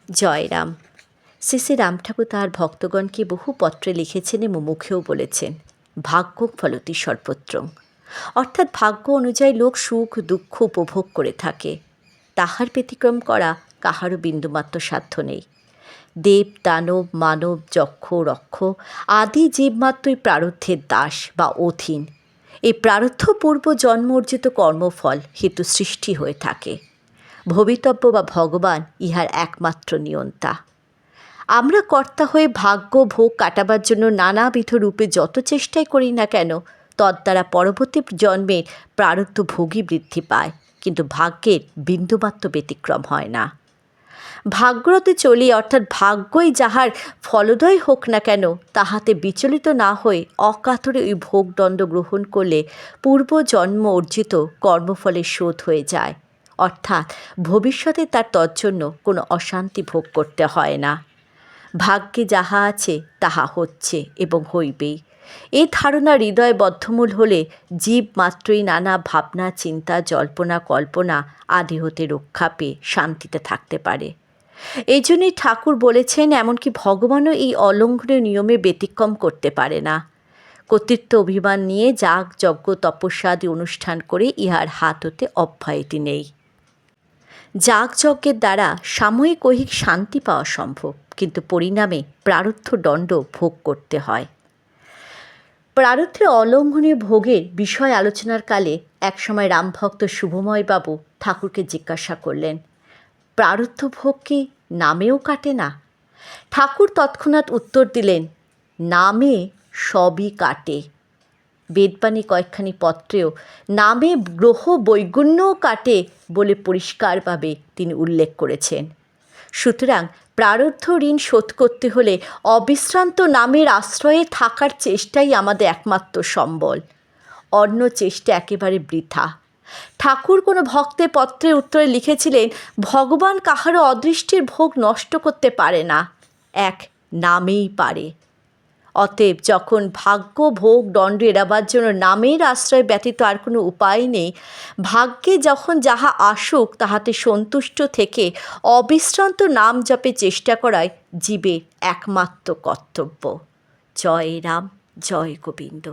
জয়রাম। শ্রী শ্রী রাম ঠাকুর তাঁর ভক্তগণকে বহু পত্রে লিখেছেন এবং মুখেও বলেছেন, ভাগ্য ফলতি সর্বত্র। অর্থাৎ ভাগ্য অনুযায়ী লোক সুখ দুঃখ উপভোগ করে থাকে, তাহার ব্যতিক্রম করা কাহারও বিন্দুমাত্র সাধ্য নেই। দেব দানব মানব যক্ষ রক্ষ আদি জীবমাত্রই প্রারব্ধের দাস বা অধীন। এই প্রারব্ধ পূর্ব জন্ম অর্জিত কর্মফল হেতু সৃষ্টি হয়ে থাকে। ভবিতব্য বা ভগবান ইহার একমাত্র নিয়ন্তা। আমরা কর্তা হয়ে ভাগ্য ভোগ কাটাবার জন্য নানাবিধ রূপে যত চেষ্টাই করি না কেন, তদ্বারা পরবর্তী জন্মের প্রারব্ধ ভোগই বৃদ্ধি পায়, কিন্তু ভাগ্যের বিন্দুমাত্র ব্যতিক্রম হয় না। ভাগ্যরতে চলি, অর্থাৎ ভাগ্যই যাহার ফলদয় হোক না কেন, তাহাতে বিচলিত না হয়ে অকাতরে ওই ভোগদণ্ড গ্রহণ করলে পূর্ব জন্ম অর্জিত কর্মফলের শোধ হয়ে যায়, অর্থাৎ ভবিষ্যতে তার তজ্জন্য কোনো অশান্তি ভোগ করতে হয় না। ভাগ্যে যাহা আছে তাহা হচ্ছে এবং হইবেই, এই ধারণা হৃদয়ে বদ্ধমূল হলে জীব মাত্রই নানা ভাবনা চিন্তা জল্পনা কল্পনা আদি হতে রক্ষা পেয়ে শান্তিতে থাকতে পারে। এই জন্যই ঠাকুর বলেছেন, এমনকি ভগবানও এই অলঙ্ঘনীয় নিয়মে ব্যতিক্রম করতে পারে না। কর্তৃত্ব অভিমান নিয়ে যাগ যজ্ঞ তপস্যা আদি অনুষ্ঠান করে ইহার হাত হতে অব্যাহতি নেই। যাগযজ্ঞের দ্বারা সাময়িক ঐহিক শান্তি পাওয়া সম্ভব, কিন্তু পরিণামে প্রারব্ধ দণ্ড ভোগ করতে হয়। প্রারব্ধের অলঙ্ঘনীয় ভোগের বিষয় আলোচনার কালে একসময় রামভক্ত শুভময়বাবু ঠাকুরকে জিজ্ঞাসা করলেন, প্রারব্ধ ভোগ কি নামেও কাটে না? ঠাকুর তৎক্ষণাৎ উত্তর দিলেন, নামে সবই কাটে। বেদবাণী কয়েকখানি পত্রেও নামে গ্রহ বৈগুণ্যও কাটে বলে পরিষ্কারভাবে তিনি উল্লেখ করেছেন। সুতরাং প্রারব্ধ ঋণ শোধ করতে হলে অবিশ্রান্ত নামের আশ্রয়ে থাকার চেষ্টাই আমাদের একমাত্র সম্বল। অন্য চেষ্টা একেবারে বৃথা। ঠাকুর কোনো ভক্তের পত্রের উত্তরে লিখেছিলেন, ভগবান কাহারও অদৃষ্টির ভোগ নষ্ট করতে পারে না, এক নামেই পারে। অতএব যখন ভাগ্য ভোগ দণ্ড এড়াবার জন্য নামের আশ্রয় ব্যতীত আর কোনো উপায় নেই, ভাগ্যে যখন যাহা আসুক তাহাতে সন্তুষ্ট থেকে অবিশ্রান্ত নাম জপে চেষ্টা করাই জীবের একমাত্র কর্তব্য। জয় রাম, জয় গোবিন্দ।